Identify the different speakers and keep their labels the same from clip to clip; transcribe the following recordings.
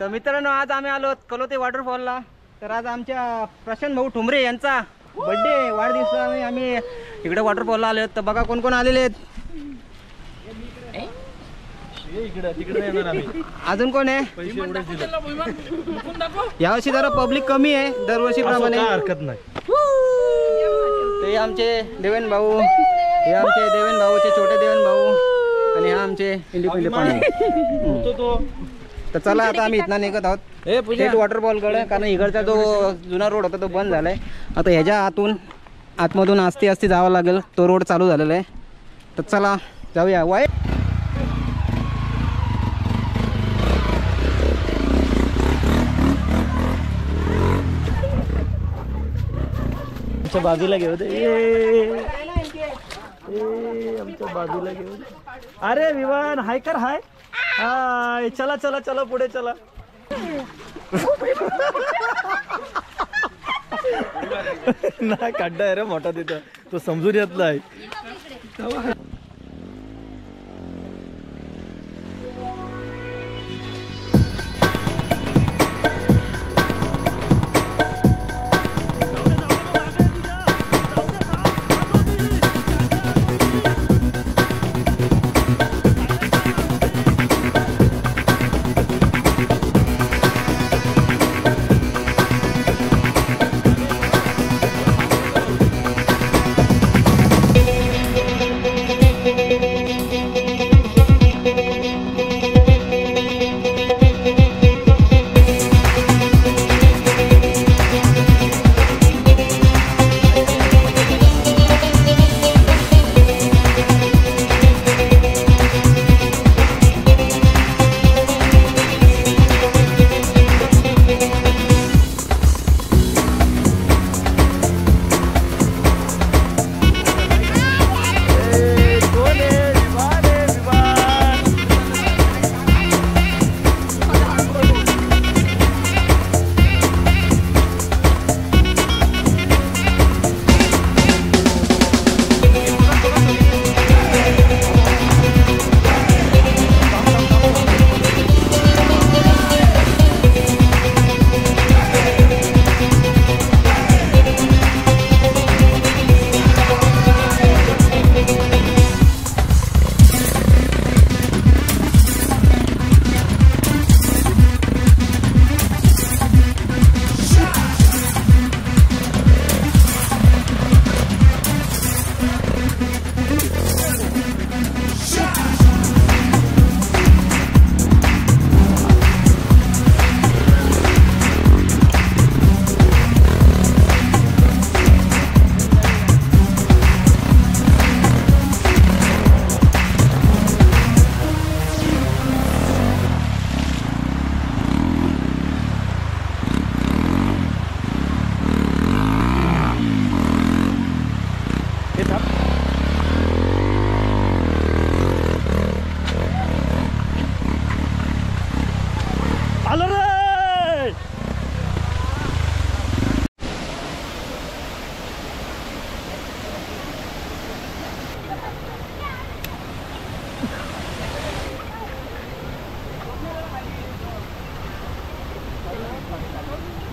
Speaker 1: तर मित्रांनो आज आम्ही आलो कलोते वॉटरफॉलला। तर आज आमच्या प्रशांत भाऊ ठुमरे यांचा बर्थडे वाढदिवसाने आम्ही इकडे वॉटरफॉलला आलो। तर बघा कोण कोण आलेले आहेत। अजून कोण आहे? यावर्षी जरा पब्लिक कमी आहे दरवर्षीप्रमाणे, हरकत नाही। ते आमचे देवेन भाऊ, हे आमचे देवेन भाऊचे छोटे देवेन भाऊ आणि हा आमचे इंडिपेंडेंट पाणी। तर चला आता आम्ही इथनं निघत आहोत थेट वॉटरफॉलकडे, कारण इकडचा जो जुना रोड होता तो बंद झालाय। आता ह्याच्या आतमधून आस्ते जावं लागेल, तो रोड चालू झालेला आहे। तर चला जाऊया। वाय आमच्या बाजूला घेऊ दे, आमच्या बाजूला घेऊ दे। अरे विवान हाय कर, हाय हाय, चला चला चला पुढे चला। नाही खड्डा आहे रे मोठा तिथं, तो समजून येत नाही।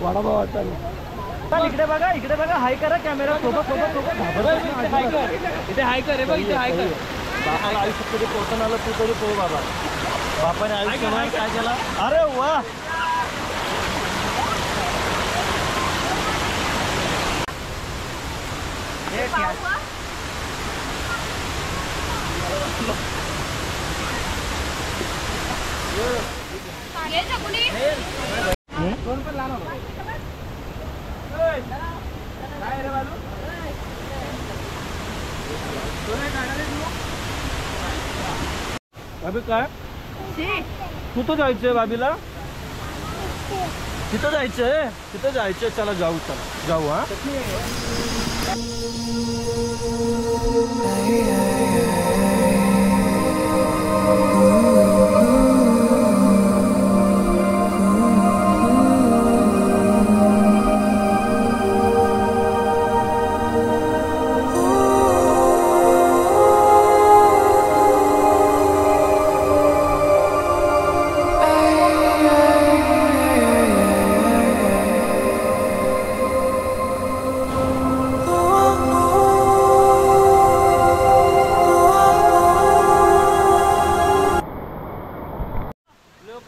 Speaker 1: वडापाव आता इकडे बघा हाय करा कॅमेरा सोबत इथे हाय कर, इथे हाय कर। बापाला आयुष्यात कधी पोहोचून आलं तू तरी पोह बाबा, बापाने आयुष्यात काय केला? अरे वा अभी काय कुठं जायचंय बाबीला? तिथं जायचंय, चला जाऊ, चला जाऊ। हा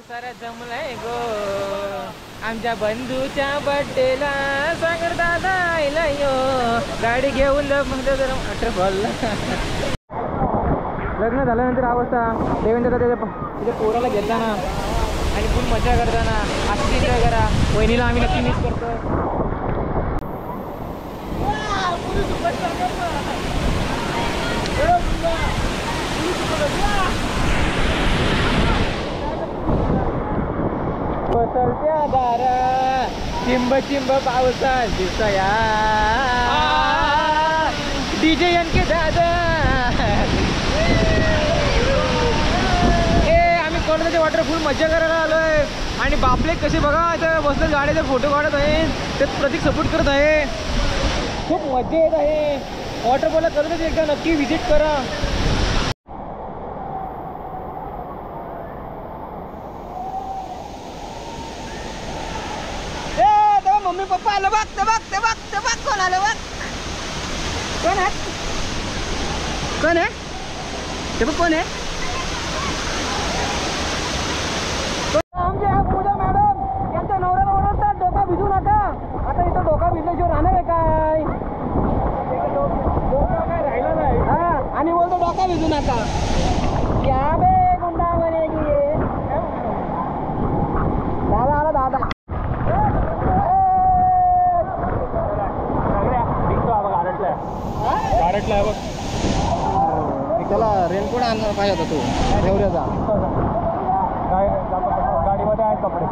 Speaker 2: सारा जमलाय गो आमच्या बंधूच्या बड्डेला सागर दादा आयला यो गाडी घेऊन वॉटरफॉल. लग्न झाल्यानंतर अवस्था देवेंद्र त्याच्या पोराला घेताना आणि फुल मजा करताना अशी एन्जॉय करा. वहिनीला आम्ही नक्की मिस करतो. बसलत्या दारा चिंब चिंब पावसात दिसया डीजे के दादा. आम्ही कोणाच्या वॉटर फुल मजा करायला आलोय आणि बापले कसे बघा इथं बसले गाड्याचे फोटो काढत आहे. ते प्रतीक सपोर्ट करत आहे. खूप मजा येत आहे. वॉटरफॉलला करूनच एकदा नक्की व्हिजिट करा. मम्मी पप्पा आलं बघ. ते बघ ते बघ ते बघ कोण आलं बघ. कोण आहे कोण आहे ते बघ कोण आहे. आमच्या पूजा मॅडम यांच्या नवऱ्याला ओरडतात डोका भिजू नका. आता इथं डोका भिजल्याशिवाय राहणार आहे काय. डोका काय राहिला नाही. हा आणि बोलतो डोका भिजू नका. क्या बे गुंडा बनेगी. दादा आला दादा. गारटला बघ. त्याला रेनकोट आणला पाहिजे होता तू ठेवल्याचा. गाडीमध्ये आहेत कपडे.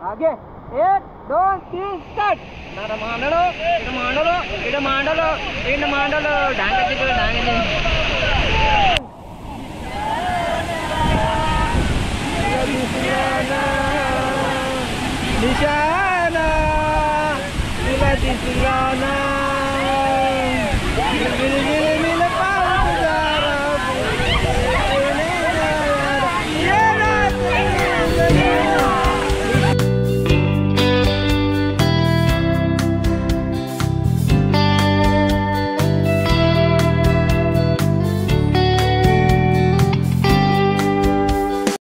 Speaker 2: आगे 1 2 3 स्टार्ट. मांडलो डांग निशाना तुला दिसला ना.